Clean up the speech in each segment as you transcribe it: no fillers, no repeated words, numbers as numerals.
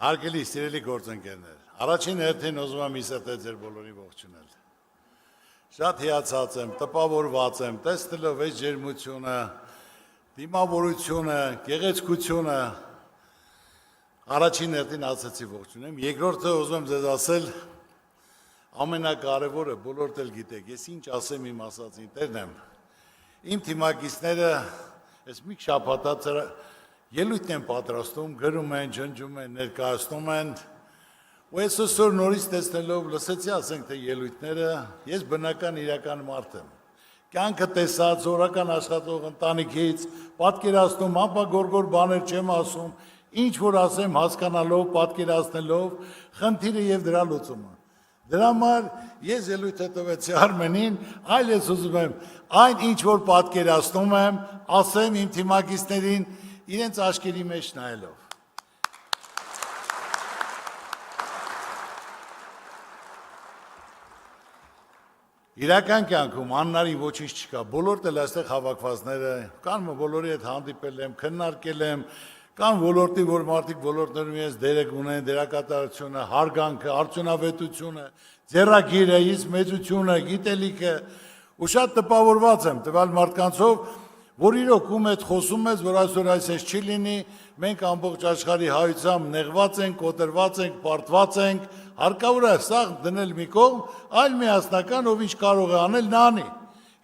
Հարգելի սիրելի գործընկերներ, առաջին հերթին ուզում եմ իսրտել ձեր բոլորին ողջունել։ Շատ հիացած եմ, տպավորված եմ, տեսնելով այս ջերմությունը, դիմավորությունը, գեղեցկությունը, առաջին հերթին ասացի ողջունեմ, երկրորդը ուզում եմ ձեզ ասել, ամենակարևորը բոլորդ էլ գիտեք, ես ինչ ասեմ իմ ասածին տերն եմ, իմ թիմակիցները այս մի շաբաթ ելույթ են պատրաստում, գրում են, ջնջում են, ներկայացնում են, ու ես այսօր նորից տեսնելով լսեցի ասենք թե ելույթները, ես բնական իրական մարդ եմ, կյանքը տեսած, օրական աշխատող ընտանիքից, պատկերացնում, անպագորգոր բաներ չեմ ասում, ինչ որ ասեմ հասկանալով, պատկերացնելով, խնդիրը եւ դրա լուծումը։ Դրա համար ես ելույթը տվեցի Արմենին, այլ ես ուզում եմ այն ինչ որ պատկերացնում եմ, ասեմ իմ թիմակիցներին իրենց աչքերի մեջ նայելով։ Իրական կյանքում աննարին ոչինչ չկա, բոլորդ էլ այստեղ հավաքվածները, կան բոլորի հետ հանդիպել եմ, քննարկել եմ, կան ոլորտի, որ մարդիկ ոլորտներում ես դերակ ունեն, դերակատարությունը, հարգանքը, արդյունավետությունը, ձեռագիրը, իսկ մեծությունը, գիտելիքը, ու շատ տպավորված եմ տվյալ մարդկանցով, որ իրոք ում հետ խոսում ես, որ այսօր այսպես չի լինի, մենք ամբողջ աշխարհի հայությամբ նեղված ենք, կոտրված ենք, պարտված ենք, հարկավոր է սաղ դնել մի կողմ, այլ միասնական, ով ինչ կարող է անել, նա անի։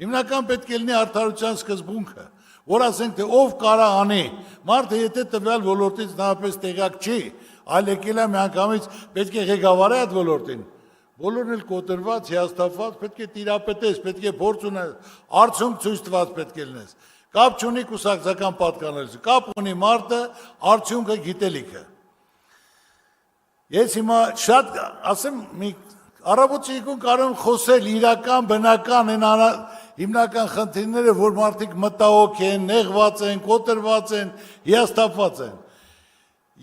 Հիմնական պետք է լինի արդարության սկզբունքը, որ ասենք թե ով կարա անի, մարդը եթե տվյալ ոլորտից նույնպես տեղյակ չի, այլ եկել է միանգամից պետք է ղեկավարի այդ ոլորտին, բոլորն էլ կոտրված, հիասթափված, պետք է տիրապետես, պետք է փորձ ունես, արդյունք ցույց տված պետք է լինես, կապ չունի կուսակցական պատկանելություն, կապ ունի մարդը, արդյունքը գիտելիքը։ Ես հիմա շատ ասեմ մի առավոտիկուն կարող եմ խոսել իրական, բնական, հիմնական խնդիրները, որ մարդիկ մտահոգ են, նեղված են, կոտրված են, հիասթափված են։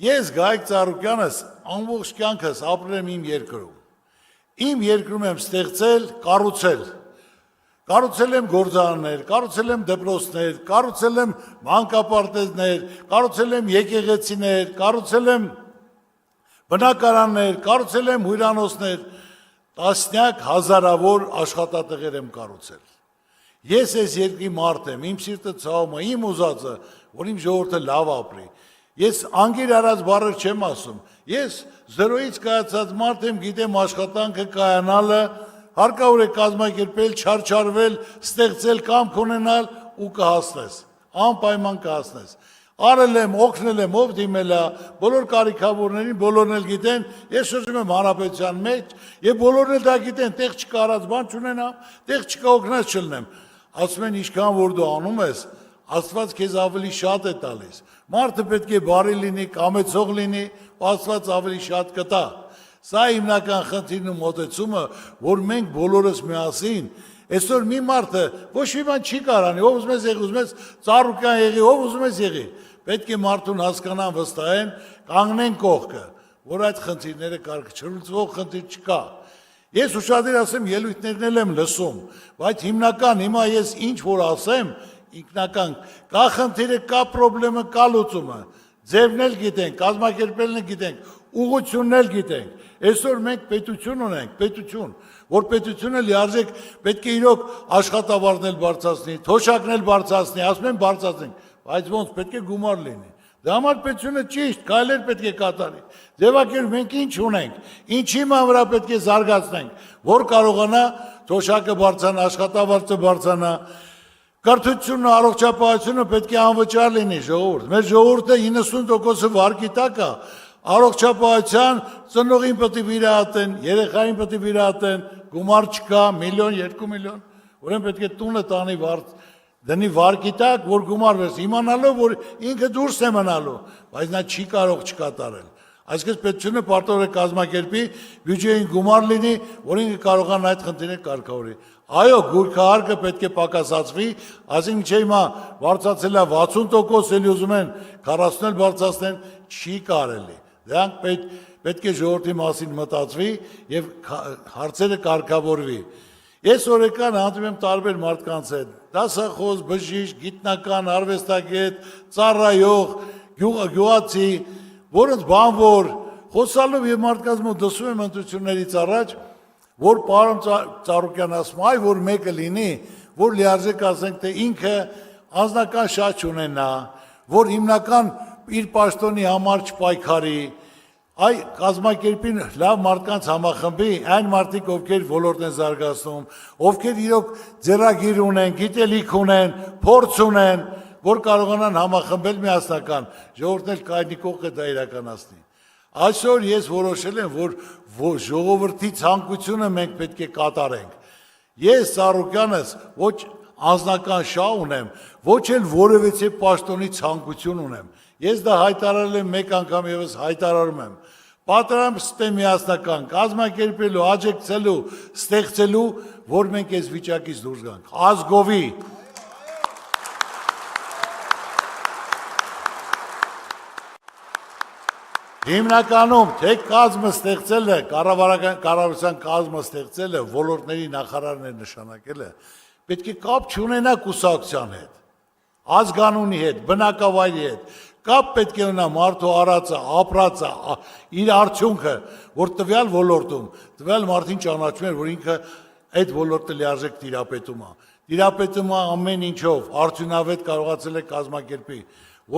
Ես Գայք Ծառուկյանս ամբողջ կյանքս ապրել եմ իմ երկրում։ Իմ երկրում եմ ստեղծել, կառուցել եմ գործարաններ, կառուցել եմ դպրոցներ, կառուցել եմ մանկապարտեզներ, կառուցել եմ եկեղեցիներ, կառուցել եմ բնակարաններ, կառուցել եմ հյուրանոցներ, տասնյակ հազարավոր աշխատատեղեր եմ կառուցել։ Ես այս երկրի մարդ եմ, իմ սիրտը ցավում է, իմ ուզածը, որ իմ ժողովուրդը լավ ապրի։ Ես անգիր արած բառեր չեմ ասում։ Ես զրոյից կայացած մարդ եմ, գիտեմ աշխատանքը կայանալը, հարկավոր է կազմակերպել, չարչարվել, ստեղծել կամք ունենալ ու կհասնես, անպայման կհասնես։ Արել եմ, օգնել եմ, ով դիմել է, բոլոր կարիքավորներին, բոլորն էլ գիտեն, ես շրջում եմ հանրապետության մեջ, եւ բոլորն էլ դա գիտեն, տեղ չկա արած բան չունենամ, տեղ չկա օգնած չլնեմ։ Ասում են ինչքան որ դու անում ես, Աստված քեզ ավելի շատ է տալիս։ Մարդը պետք է բարի լինի, կամեցող լինի, Աստված ավելի շատ կտա։ Սա հիմնական խնդիրն ու մոտեցումը, որ մենք բոլորս միասին այսօր մի մարդը ոչ մի բան չի կարանի, ով ուզում ես եղի, ուզում ես Ծառուկյան եղի, ով ուզում ես եղի, պետք է մարդուն հասկանան, վստահեն, կանգնեն կողքը, որ այդ խնդիրները չլուծվող խնդիր չկա։ Ես ուշադիր ասեմ, ելույթներն էլ եմ լսում, բայց հիմնական հիմա ես ինչ որ ասեմ, ինքնական կա խնդիրը, կա պրոբլեմը, կա լուծումը, ձևն էլ գիտենք, կազմակերպելն գիտենք, ուղղությունն էլ գիտենք։ Այսօր մենք պետություն ունենք, պետություն, որ պետությունը լիարժեք պետք է իրոք աշխատավարձն էլ բարձրացնի, թոշակն էլ բարձրացնի, ասում են բարձրացնենք, բայց ոնց պետք է գումար լինի։ Դրա համար պետությունը ճիշտ, քայլեր պետք է կատարի։ Ձևակերպ մենք ինչ ունենք, ինչի վրա պետք է զարգացնենք, որ կարողանա թոշակը բարձրանա, աշխատավարձը բարձրանա, կրթությունը, առողջապահությունը պետք է անվճար լինի, ժողովուրդ։ Մեր ժողովուրդը 90%-ը վարկի տակ է, առողջապահության ծնողին պետք է վիրահատեն, երեխային պետք է վիրահատեն, գումար չկա, միլիոն, 2 միլիոն, ուրեմն պետք է տունը տանի դնի վարկի տակ, որ գումար վերցնի, իմանալով, որ ինքը դուրս է մնալու, բայց նա չի կարող չկատարել։ Այսինքն պետությունը պարտավոր է կազմակերպի, բյուջեին գումար լինի, որ ինքը կարողանա այդ խնդիրները կարգավորի։ Այո, գույքահարկը պետք է պակասացվի, այսինքն չէ հիմա բարձրացել է 60%, էլի ուզում են 40-ել բարձրացնեն, չի կարելի։ Դրանք պետք է ժողովրդի մասին մտածվի եւ հարցերը կարգավորվի։ Ես օրական հանդիպում եմ տարբեր մարդկանց հետ, դասախոս, բժիշկ, գիտնական, արվեստագետ, ծառայող, գյուղացի, որոնց բանվոր, խոսալով եւ մարդկանց մոտ դասում եմ ընտրություններից առաջ, որ պարոն Ծառուկյան ասում, այ որ մեկը լինի, որ լիարժեք ասենք, թե ինքը անձնական շատ չունենա, որ հիմնական իր պաշտոնի համար չպայքարի, այ կազմակերպին լավ մարդկանց համախմբի, այն մարդիկ, ովքեր ոլորտ են զարգացնում, ովքեր իրոք ձեռագիր ունեն, գիտելիք ունեն, փորձ ունեն, որ կարողանան համախմբել միասնական, ժողովուրդն էլ կայնի կողքը դա իրականացնի։ Այսօր ես որոշել եմ, որ ժողովրդի ցանկությունը մենք պետք է կատարենք։ Ես Ծառուկյանս ոչ անձնական շահ ունեմ, ոչ էլ որևէ պաշտոնի ցանկություն ունեմ։ Ես դա հայտարարել եմ մեկ անգամ եւս հայտարարում եմ։ Պատրաստ եմ միասնական կազմակերպելու, աջակցելու, ստեղծելու, որ մենք այս վիճակից դուրս գանք։ Ազգովի Հիմնականում թե կազմը ստեղծելը, կառավարության կազմը ստեղծելը, ոլորտների նախարարներ նշանակելը, պետք է կապ չունենա կուսակցության հետ, ազգանունի հետ, բնակավայրի հետ, կապ պետք է ունենա մարդու արածը, ապրածը, իր արդյունքը, որ տվյալ ոլորտում, տվյալ մարդին ճանաչում էր, որ ինքը այդ ոլորտը լիարժեք տիրապետում է։ Տիրապետում է ամեն ինչով, արդյունավետ կարողացել է կազմակերպի,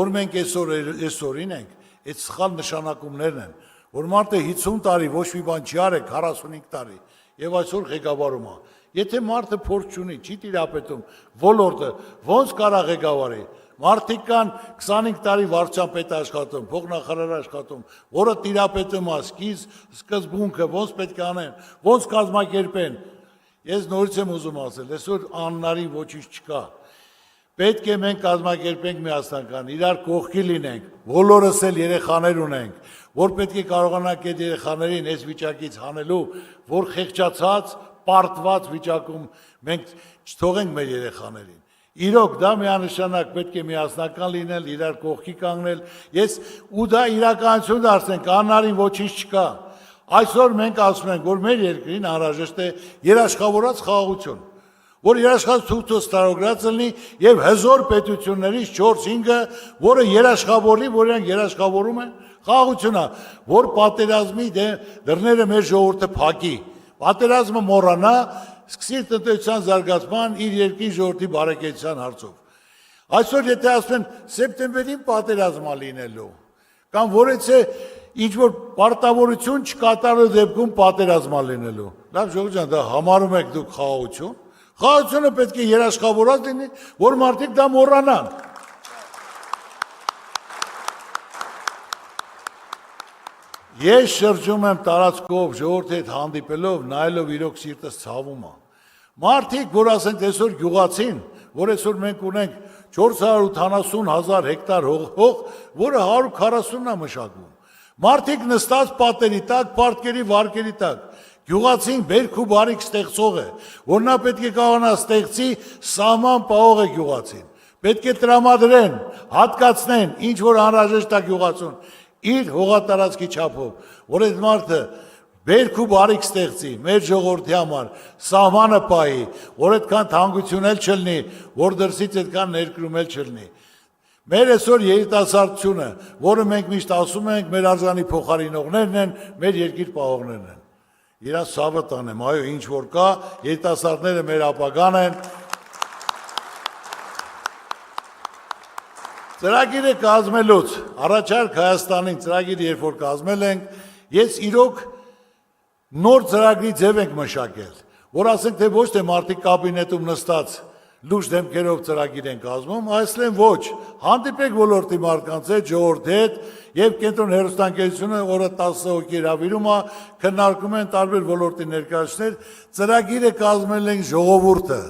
որ մենք այսօրին ենք, այդ սխալ նշանակումներն են, որ մարդը 50 տարի ոչ մի բան չի արել, 45 տարի, եւ այսօր ղեկավարում է։ Եթե մարդը փորձ չունի, չի տիրապետում ոլորտը, ոնց կարա ղեկավարի։ Մարդիկ կան 25 տարի վարչության պետ աշխատում, փոխնախարար աշխատում, որը տիրապետում է սկզբունքը, ոնց պետք է անեն, ոնց կազմակերպեն։ Ես նորից եմ ուզում ասել, այսօր անհնարին ոչինչ չկա։ Պետք է մենք կազմակերպենք միասնական, իրար կողքի լինենք, բոլորս էլ երեխաներ ունենք, որ պետք է կարողանանք այդ երեխաներին այս վիճակից հանելու, որ խեղճացած, պարտված վիճակում մենք չթողենք մեր երեխաներին։ Իրոք դա միանշանակ պետք է միասնական լինել, իրար կողքի կանգնել, ու դա իրականություն դարձնենք, անհնարին ոչինչ չկա։ Այսօր մենք ասում ենք, որ մեր երկրին անհրաժեշտ է երաշխավորած խաղաղություն, որ երաշխավորած թուղթը ստարոգրած լինի եւ հզոր պետություններից 4-5-ը, որը երաշխավորի, որ իրենք երաշխավորում են, խաղաղությունն է, որ պատերազմի դռները մեր ժողովուրդը փակի, պատերազմը մոռանա, սկսի տնտեսության զարգացման իր երկրի ժողովրդի բարեկեցության հարցով։ Այսօր եթե ասում են սեպտեմբերին պատերազմա լինելու, կամ որեցե ինչ-որ պարտավորություն չկատարելու դեպքում պատերազմա լինելու։ Լավ ժողովուրդ ջան, դա համարում եք դուք խաղաղություն։ Խաղաղությունը պետք է երաշխավորած լինի, որ մարդիկ դա մոռանան։ Ես շրջում եմ տարածքով ժողովրդի հետ հանդիպելով, նայելով իրոք սիրտս ցավում է։ Մարդիկ, որ ասենք այսօր գյուղացին, որ այսօր մենք ունենք 480,000 հեկտար հող, որը 140-ն է մշակվում։ Մարդիկ նստած պատերի տակ, պարտքերի վարկերի տակ։ Գյուղացին բերք ու բարիք ստեղծող է, որ նա պետք է կարողանա ստեղծի սահման պահող է գյուղացին։ Պետք է տրամադրեն, հատկացնեն, ինչ որ անհրաժեշտ է գյուղացուն, իր հողատարածքի չափով, որ այդ մարդը բերք ու բարիք ստեղծի մեր ժողովրդի համար, սահմանը պահի, որ այդքան թանկություն էլ չլինի, որ դրսից այդքան ներկրում էլ չլինի։ Մեր այսօր երիտասարդությունը, որը մենք միշտ ասում ենք, մեր արժանի փոխարինողներն են, մեր երկիր պահողներն են։ Իրանց ցավը տանեմ, այո, ինչ որ կա, երիտասարդները մեր ապագան են։ Ծրագիրը կազմելուց, առաջարկ Հայաստանին ծրագիրը երբ որ կազմել ենք, ես իրոք նոր ծրագրի ձև ենք մշակել, որ ասենք, թե ոչ թե մարդիկ կաբինետում նստած լուշ դեմքերով ծրագիր են կազմում, այսլեն ոչ, հանդիպեք ոլորտի մարդկանց հետ, ժողովրդի հետ եւ կենտրոն հեռուստաընկերությունը, որը 10 հոգի հրավիրում է, քննարկում են տարբեր ոլորտի ներկայացուցիչներ, ծրագիրը կազմել են ժողովուրդը,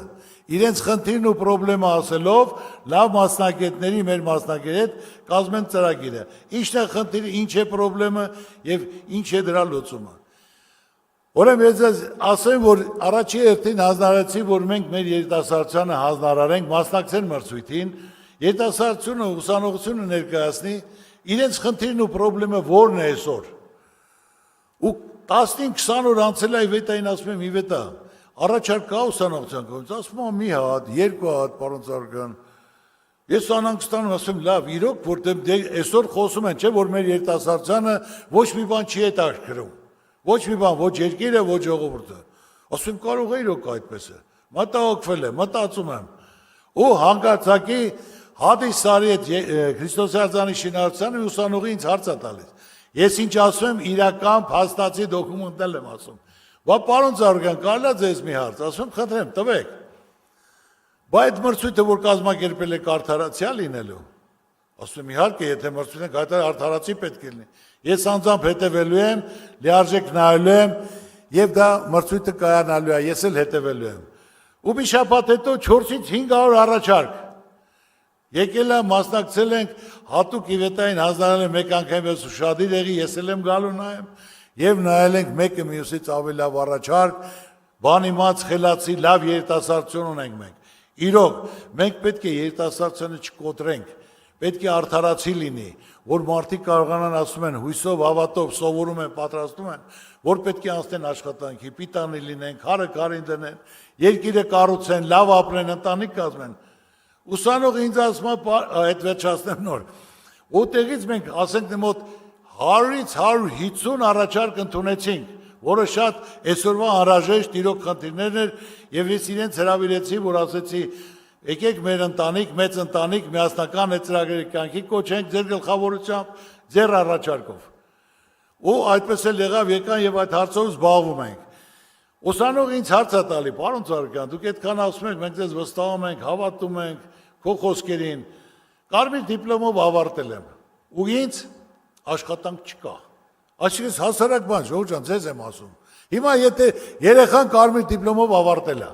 իրենց խնդիրն ու պրոբլեմը ասելով, լավ մասնագետների, մեր մասնագետի հետ կազմեն ծրագիրը։ Ինչն է խնդիրը, ինչ է պրոբլեմը եւ ինչ է դրա լուծումը։ Ուրեմն ես ասեմ, որ առաջի հերթին հանձնարարեցի, որ մենք մեր երիտասարդությանը հանձնարարենք, մասնակցեն մրցույթին, երիտասարդությունը, ուսանողությունը ներկայացնի, իրենց խնդիրն ու պրոբլեմը որն է այսօր։ Ու 15-20 օր անցել է Իվետային ասում եմ, Իվետա, առաջարկ կա ուսանողության կողմից, ասում եմ մի հատ, երկու հատ, պարոն Ծառուկյան, Ես անանք ստանում ասում լավ, իրոք, որտեղ այսօր խոսում են, չէ, որ մեր երիտասարդությանը ոչ մի բան չի հետաքրքրում։ Ոչ մի բան, ոչ երկիրը, ոչ ժողովուրդը։ Ասում կարող է իրոք այդպես է։ Մտահոգվել եմ, մտածում եմ։ Ու հանկարծակի Հադիս Սարի այդ Քրիստոսի արձանի շինարարությանը ուսանողի ինձ հարց է տալիս։ Ես ինչ ասում եմ, իրական փաստացի դոկումենտել եմ ասում։ Բա պարոն Զարուգյան, կարելի է ձեզ մի հարց, ասում խնդրեմ, տվեք։ Բա այդ մրցույթը, որ կազմակերպել եք արդարացիա լինելու։ Ասում եմ իհարկե, եթե մրցույթ եք, այդ արդարացի պետք է լինի։ Ես անձամբ հետևելու եմ, լիարժեք նայելու եմ, եւ դա մրցույթը կայանալու է, ես էլ հետևելու եմ։ Ու մի շաբաթ հետո 4-ից 500 առաջարկ։ Եկել է, մասնակցել ենք, հատուկ իվետային հանձնարարել եմ մեկ անգամ ես ուշադիր եղի, ես էլ եմ գալու նայեմ, եւ նայել ենք մեկը մյուսից ավելի լավ առաջարկ, բան իմաց խելացի լավ երիտասարդություն ունենք մենք։ Իրոք, մենք պետք է երիտասարդությունը չկոտրենք, պետք է արդարացի լինի, որ մարդիկ կարողանան ասում են հույսով, հավատով, սովորում են, պատրաստում են, որ պետք է անցնեն աշխատանքի, պիտանի լինեն, քարը քարին դնեն, երկիրը կառուցեն, լավ ապրեն, ընտանիք կազմեն։ Ուսանողը ինձ ասում է, այդ վերջացնեմ նոր, ուտեղից մենք ասենք մոտ 100-ից 150 առաջարկ ընդունեցինք, որը շատ այսօրվա անհրաժեշտ իրոք խնդիրներն էր, եւ ես իրենց հրավիրեցի, որ ասեցի, եկեք մեր ընտանիք, մեծ ընտանիք, միասնական այդ ծրագրերի կյանքի կոչենք ձեր գլխավորությամբ, ձեր առաջարկով։ Ու այդպես էլ եղավ, եկան եւ այդ հարցով զբաղվում ենք։ Ուսանողը ինձ հարց է տալի, պարոն Զարուգյան, դուք այդքան ասում եք, մենք ձեզ վստահում ենք, հավատում ենք քո խոսքերին։ Կարմիր դիպլոմով ավարտել եմ։ Ու ինձ աշխատանք չկա։ Այսինքն հասարակ բան, Ժողովուրդ ջան, ձեզ եմ ասում։ Հիմա եթե երեխան կարմիր դիպլոմով ավարտել է,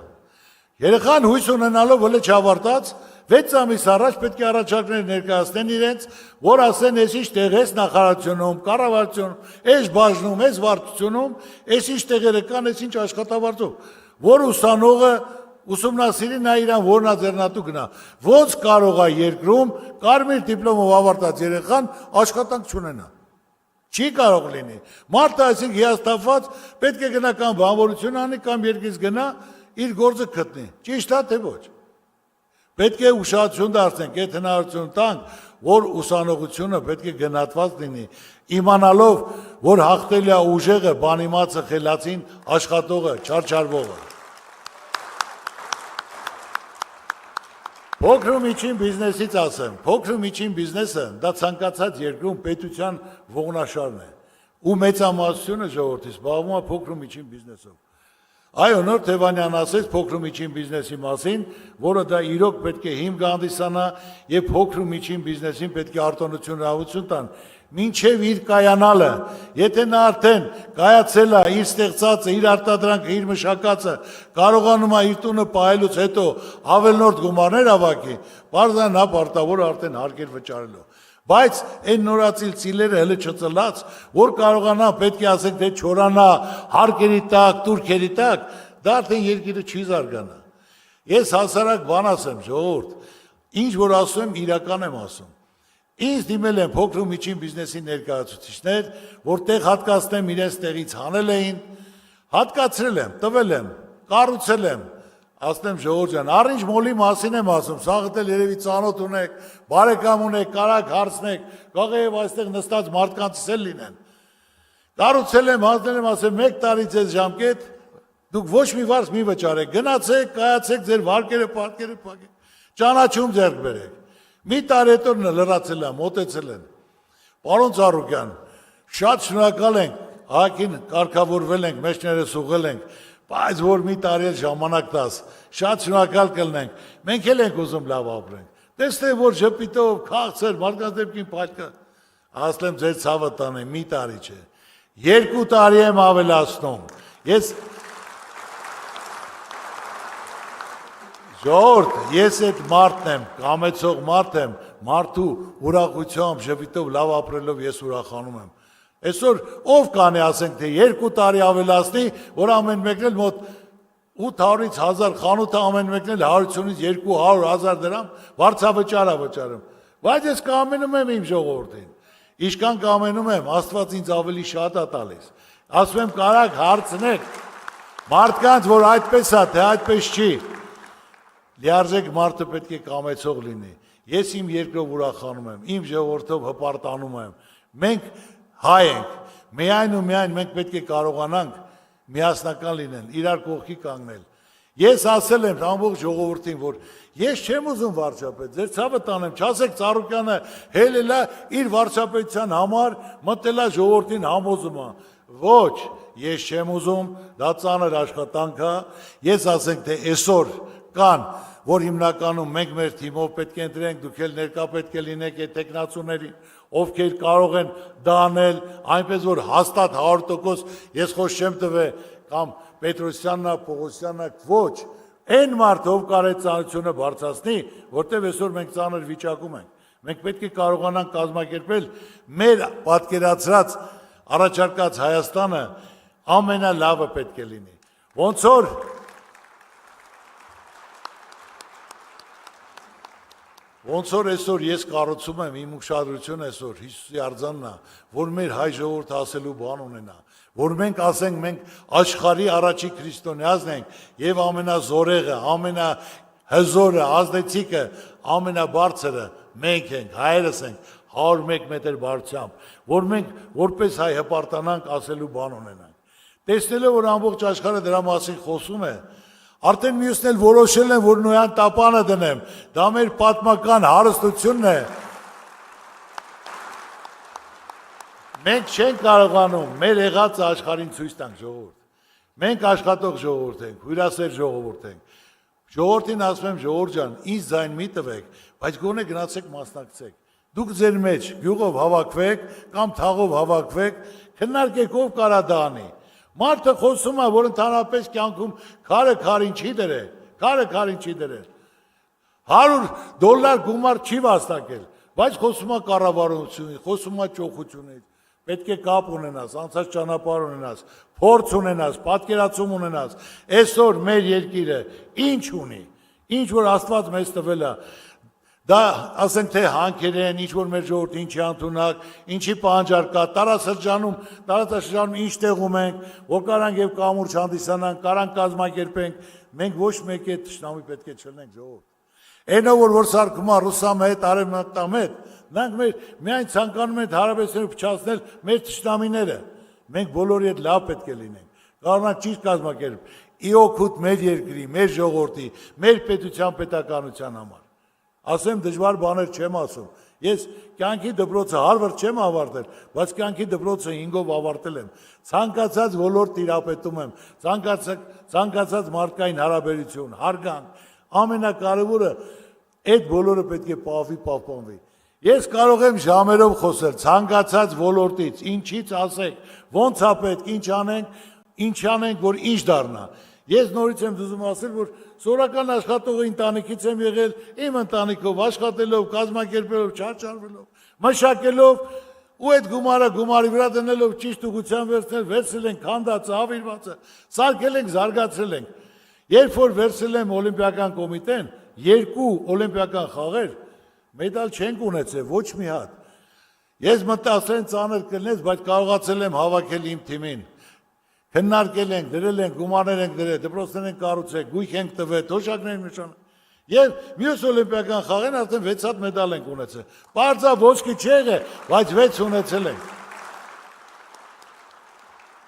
երեխան հույս ունենալով հələ չավարտած, 6 ամիս առաջ պետք է առաջարկներ ներկայացնեն իրենց, որ ասեն, ես ինչ տեղ ես նախարարությունում, կառավարությունում, ես բաժնում, ես վարչությունում, ես ինչ տեղերը կան, ես ինչ աշխատավարձով, որ ուսանողը ուսումնասիրի նա իրան որնա ձեռնատու գնա։ Ոնց կարող է երկրում կարմիր դիպլոմով ավարտած երեխան աշխատանք չունենա։ Չի կարող լինի։ Մարդը այսինքն հիասթափված պետք է գնա կամ բանվորություն անի կամ երկից գնա իր գործը գտնի։ Ճիշտ է թե ոչ։ Պետք է ուշադրություն դարձնենք, այդ հնարավորություն տանք, որ ուսանողությունը պետք է գնահատված լինի, իմանալով, որ հաղթել է ուժեղը, բանիմացը, խելացին, աշխատողը, չարչարվողը։ Փոքր ու միջին բիզնեսից ասեմ, փոքր ու միջին բիզնեսը դա ցանկացած երկրում պետության ողնաշարն է, ու մեծամասնությունը ժողովրդի զբաղվում է փոքր ու միջին բիզնեսով։ Այո, նոր Թևանյան ասեց փոքր ու միջին բիզնեսի մասին, որը դա իրոք պետք է հիմք հանդիսանա եւ փոքր ու միջին բիզնեսին պետք է արտոնություն հրավություն տան, մինչև իր կայանալը, եթե նա արդեն կայացել է իր ստեղծածը, իր արտադրանքը, իր մշակածը, կարողանում է իր տունը պահելուց հետո ավելնորդ գումարներ հավաքի, բարձրան նա պարտավոր արդեն հարկեր վճարելու։ Բայց այն նորացիլ ծիլերը հələ չծլած, որ կարողանա պետք է ասենք թե չորանա հարկերի տակ, турքերի տակ, դա արդեն երկիրը չի զարգանա։ Ես հասարակ բան ասեմ, ժողովուրդ, ինչ որ ասում եմ, իրական եմ ասում։ Ինձ դիմել են փոքր ու միջին բիզնեսի ներկայացուցիչներ, որտեղ հատկացնեմ իրենց տեղից հանել էին, հատկացրել եմ, տվել եմ, կառուցել եմ, ասեմ Ժողովուրդ ջան, առինչ մոլի մասին եմ ասում, սաղդ էլ երևի ծանոթ ունեք, բարեկամ ունեք, կարակ հարցնեք, կարող է եւ այստեղ նստած մարդկանցից էլ լինեն։ Կառուցել եմ, հանձնել եմ, ասեմ 1 տարի ձեզ ժամկետ, դուք ոչ մի վարձ մի վճարեք, գնացեք, կայացեք ձեր վարկերը, պարտքերը փակեք, ճանաչում ձեռք բերեք։ Մի տարի հետո լրացել են, մոտեցել են։ Պարոն Զարուգյան, շատ շնորհակալ ենք, ահագին կարգավորվել ենք, մեջներս ուղղել ենք, բայց որ մի տարի էլ ժամանակ տաս, շատ շնորհակալ կլինենք, մենք էլ ենք ուզում լավ ապրենք։ Տեսնեք, որ ժպիտով, քաղցր, մարդկանց դեպքին փայլքը, ասեմ ձեր ցավը տանեմ, մի տարի չէ, 2 տարի եմ ավելացնում։ Ես Ժողովուրդ, ես այդ մարդն եմ, կամեցող մարդ եմ, մարդու ուրախությամբ, ժպիտով, լավ ապրելով ես ուրախանում եմ։ Այսօր ով կանի ասենք թե 2 տարի ավելացնի, որ ամեն մեկն էլ մոտ 800-ից 1000 խանութը ամեն մեկն էլ 150-ից 200-1000 դրամ վարձավճար է վճարում։ Բայց ես կամենում եմ իմ ժողովրդին։ Իշքան կամենում եմ, Աստված ինձ ավելի շատ է տալիս։ Ասում եմ կարակ հարցնեք մարդկանց, որ այդպես է, թե այդպես չի։ Լիարժեք մարդը պետք է կամեցող լինի։ ես իմ երկրով ուրախանում եմ, իմ ժողովրդով հպարտանում եմ։ Մենք հայ ենք, միայն ու միայն մենք պետք է կարողանանք միասնական լինել, իրար կողքի կանգնել։ Ես ասել եմ ամբողջ ժողովրդին, որ ես չեմ ուզում վարչապետ, ձեր ցավը տանեմ, չասեք Ծառուկյանը հելելա իր վարչապետության համար մտելա ժողովրդին համոզում է։ Ոչ, ես չեմ ուզում, դա ծանր աշխատանք է, ես ասենք թե այսօր կան, որ հիմնականում մենք մեր թիմով պետք է ընտրենք, դուք էլ ներկա պետք է լինեք այդ տեխնացուներին, ովքեր կարող են դա անել, այնպես որ հաստատ 100% ես խոս չեմ տվել կամ Պետրոսյանն, Պողոսյանն, ոչ, այն մարդը, ով կարող է ծանրությունը բարձրացնի, որտեղ այսօր մենք ծանր վիճակում ենք։ Մենք պետք է կարողանանք կազմակերպել մեր պատկերացրած առաջարկած Հայաստանը ամենալավը պետք է լինի։ Ոնց որ այսօր ես կառուցում եմ իմ ուշադրությունը այսօր Հիսուսի արձանն է, որ մեր հայ ժողովուրդը ասելու բան ունենա, որ մենք ասենք մենք աշխարհի առաջի քրիստոնեազն ենք եւ ամենազորեղը, ամենահզորը, ազդեցիկը, ամենաբարձրը մենք ենք, հայերս ենք 101 մետր բարձրությամբ, որ մենք որպես հայ հպարտանանք ասելու բան ունենանք։ Տեսնելով որ ամբողջ աշխարհը դրա մասին խոսում է, արդեն մյուսն էլ որոշել են, որ նոյան տապանը դնեմ, դա մեր պատմական հարստությունն է։ Մենք չենք կարողանում մեր եղածը աշխարհին ցույց տանք ժողովուրդ։ Մենք աշխատող ժողովուրդ ենք, հյուրասեր ժողովուրդ ենք։ Ժողովրդին ասում եմ, ժողովուրդ ջան, ինձ ձայն մի տվեք, բայց գոնե գնացեք մասնակցեք։ Դուք ձեր մեջ գյուղով հավաքվեք կամ թաղով հավաքվեք, քննարկեք ով կարա դա անի։ Մարդը խոսում է, որ ընդհանրապես կյանքում քարը քարին չի դրել, քարը քարին չի դրել։ $100 գումար չի վաստակել, բայց խոսում է կառավարությունից, խոսում է ճոխությունից։ Պետք է կապ ունենաս, անցած ճանապարհ ունենաս, փորձ ունենաս, պատկերացում ունենաս։ Այսօր մեր երկիրը ինչ ունի, ինչ որ Աստված մեզ տվել է։ Դա ասենք թե հանքեր են, ինչ որ մեր ժողովուրդը ինչի ընդունակ, ինչի պահանջարկ կա, տարածաշրջանում ինչ տեղում ենք, որ կարանք եւ կամուրջ հանդիսանանք, կարանք կազմակերպենք, մենք ոչ մեկ է թշնամի պետք է չլինենք ժողովուրդ։ Այնով որ սարքում է ռուսամետ, արևմտամետ, նրանք միայն ցանկանում են հարաբերությունները փչացնել մեր թշնամիները։ Մենք բոլորի հետ լավ պետք է լինենք։ Կարողանանք ճիշտ կազմակերպել ի օգուտ մեր երկրի, մեր ժողովրդի, մեր պետության պետականության համար։ Ասեմ դժվար բաներ չեմ ասում։ Ես կյանքի դպրոցը Հարվարդ չեմ ավարտել, բայց կյանքի դպրոցը 5-ով ավարտել եմ։ Ցանկացած ոլորտ տիրապետում եմ, ցանկացած մարդկային հարաբերություն, հարգանք, ամենակարևորը այդ բոլորը պետք է պահպանվի։ Ես կարող եմ ժամերով խոսել ցանկացած ոլորտից, ինչից ասեք, ոնց է պետք, ինչ անենք, որ ինչ դառնա։ Ես նորից եմ դուզում ասել, որ սորական աշխատողը ընտանիքից եմ եղել, իմ ընտանիքով աշխատելով, կազմակերպելով, չարչարվելով, մշակելով ու այդ գումարի վրա դնելով ճիշտ ուղղությամբ վերցրել ենք քանդածը, ավիրվածը, սարքել ենք, զարգացրել ենք։ Երբ որ վերցրել եմ օլիմպիական կոմիտեն, 2 օլիմպիական խաղեր, մեդալ չենք ունեցել, ոչ մի հատ։ Ես մտածել եմ ծանր կլինես, բայց կարողացել եմ հավաքել իմ թիմին։ Քննարկել ենք, դրել ենք, գումարներ ենք դրել, դպրոցներ ենք կառուցել, գույք ենք տվել, թոշակներ ենք նշանել։ Եվ մյուս օլիմպիական խաղերին արդեն 6 հատ մեդալ ենք ունեցել։ Պարզա ոսկի չի եղել, բայց 6 ունեցել ենք։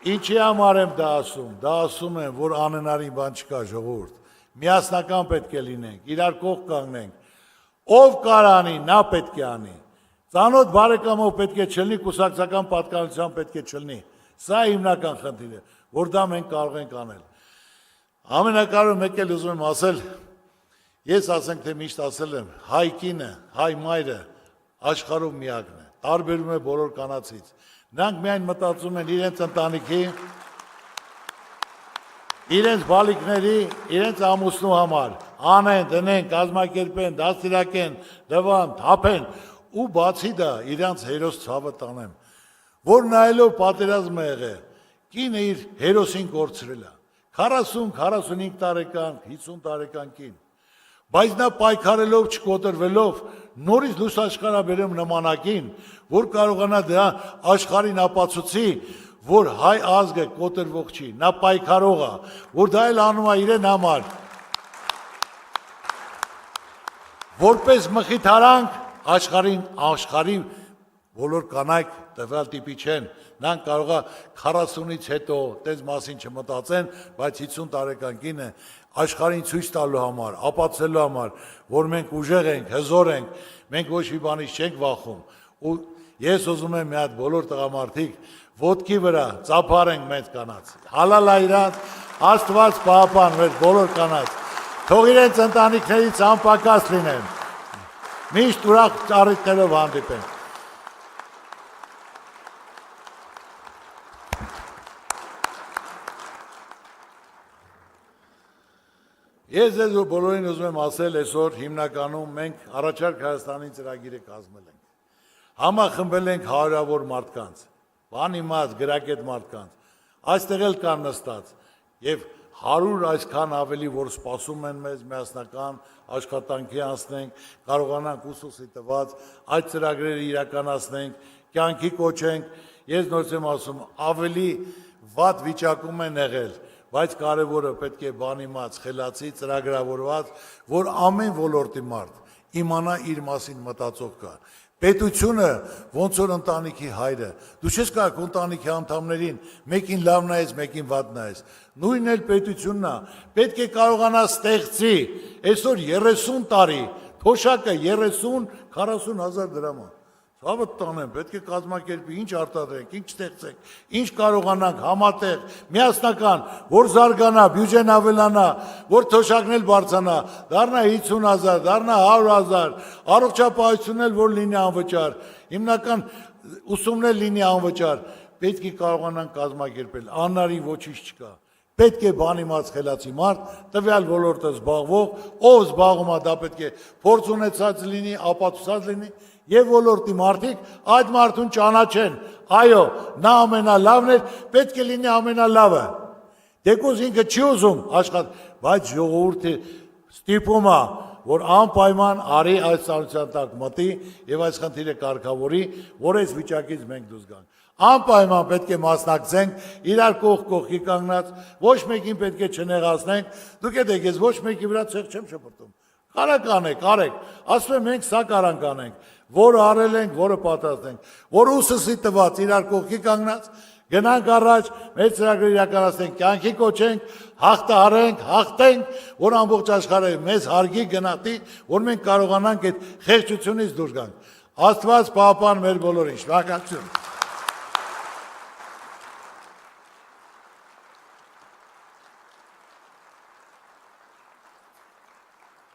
Ինչի համար եմ դա ասում։ Դա ասում եմ, որ անհնարին բան չկա ժողովուրդ։ Միասնական պետք է լինենք, իրար կողք կանգնենք։ Ով կարանի, նա պետք է անի։ Ծանոթ բարեկամով պետք է չլինի, կուսակցական պատկանության պետք է չլինի։ Սա հիմնական խնդիրը է, որ դա մենք կարող ենք անել։ Ամենակարևորը մեկ էլ ուզում եմ ասել, ես ասենք թե միշտ ասել եմ, հայ կինը, հայ մայրը աշխարհում միակն է, տարբերում է բոլոր կանացից։ Նրանք միայն մտածում են իրենց ընտանիքի, իրենց բալիկների, իրենց ամուսնու համար, անեն, դնեն, կազմակերպեն, դաստիարակեն, դվան, թափեն, ու բացի դա իրենց հերոս ցավը տանեն, որ նայելով պատերազմը եղել, կինը իր հերոսին կորցրել է, 40-45 տարեկան, 50 տարեկան կին, բայց նա պայքարելով, չկոտրվելով, նորից լույս աշխարհ բերում նմանակին, որ կարողանա դրա աշխարհին ապացուցի, որ հայ ազգը կոտրվող չի, նա պայքարող է, որ դա էլ անում է իրեն համար, որպես մխիթարանք աշխարհի բոլոր կանայք տվյալ տիպի չեն, նրանք կարող է 40-ից հետո տես մասին չմտածեն, բայց 50 տարեկան կինը աշխարհին ցույց տալու համար, ապացուցելու համար, որ մենք ուժեղ ենք, հզոր ենք, մենք ոչ մի բանից չենք վախում։ Ու ես ուզում եմ մի հատ բոլոր տղամարդիկ ոտքի վրա ծափարենք մեծ կանանց։ Հալալա իրանց, Աստված պահապան մեր բոլոր կանանց։ Թող իրենց ընտանիքներից անպակաս լինեն։ Միշտ ուրախ առիթներով հանդիպենք։ Ես ձեզ բոլորին ուզում եմ ասել, այսօր հիմնականում մենք առաջարկ Հայաստանի ծրագիրը կազմել ենք։ Համախմբել ենք հարյուրավոր մարդկանց, բան իմաց, գրագետ մարդկանց, այստեղ էլ կան նստած, եւ 100 այսքան ավելի, որ սպասում են մեզ միասնական աշխատանքի անցնենք, կարողանանք ուսուցի տված այդ ծրագրերը իրականացնենք, կյանքի կոչենք, ես նորից եմ ասում, ավելի վատ վիճակում են եղել, բայց կարևորը պետք է բան իմաց, խելացի, ծրագրավորված, որ ամեն ոլորտի մարդ իմանա իր մասին մտածող կա։ Պետությունը ոնց որ ընտանիքի հայրը, դու չես կարող ընտանիքի անդամներին մեկին լավ նայես, մեկին վատ նայես։ Նույնն էլ պետությունն է, պետք է կարողանա ստեղծի, այսօր 30 տարի, թոշակը 30-40 հազար դրամ է։ Ցավը տանեմ, պետք է կազմակերպի, ինչ արտադրենք, ինչ ստեղծենք, ինչ կարողանանք համատեղ, միասնական, որ զարգանա, բյուջեն ավելանա, որ թոշակն էլ բարձրանա, դառնա 50,000, դառնա 100,000, առողջապահությունն էլ որ լինի անվճար, հիմնական ուսումն էլ լինի անվճար, պետք է կարողանանք կազմակերպել, անարի ոչինչ չկա։ Պետք է բան իմաց խելացի մարդ, տվյալ ոլորտը զբաղվող, ով զբաղվում է դա պետք է փորձ ունեցած լինի, ապացուցած լինի, եւ ոլորտի մարդիկ այդ մարդուն ճանաչեն, այո, նա ամենալավն է, պետք է լինի ամենալավը։ Դեկոս ինքը չի ուզում աշխատել, բայց ժողովուրդը ստիպում է, որ անպայման արի այս ծառայության տակ մտի եւ այս խնդիրը կարգավորի, որ այս վիճակից մենք դուրս գանք։ Անպայման պետք է մասնակցենք, իրար կողքի կանգնած, ոչ մեկին պետք է չնեղացնենք, դուք եք ես ոչ մեկի վրա ցեղ չեմ շփոթում։ Կարեք անեք, արեք, ասում եմ մենք սա կարանք անենք, որը արել ենք, որը պատրաստենք, որ ուսսի տված իրար կողքի կանգնած, գնանք առաջ, մեր ծրագրերը իրականացնենք, կյանքի կոչենք, հաղթահարենք, հաղթենք, որ ամբողջ աշխարհը մեզ հարգի գնահատի, որ մենք կարողանանք այդ խեղճությունից դուրս գանք։ Աստված պահապան մեր բոլորին, շնորհակալություն։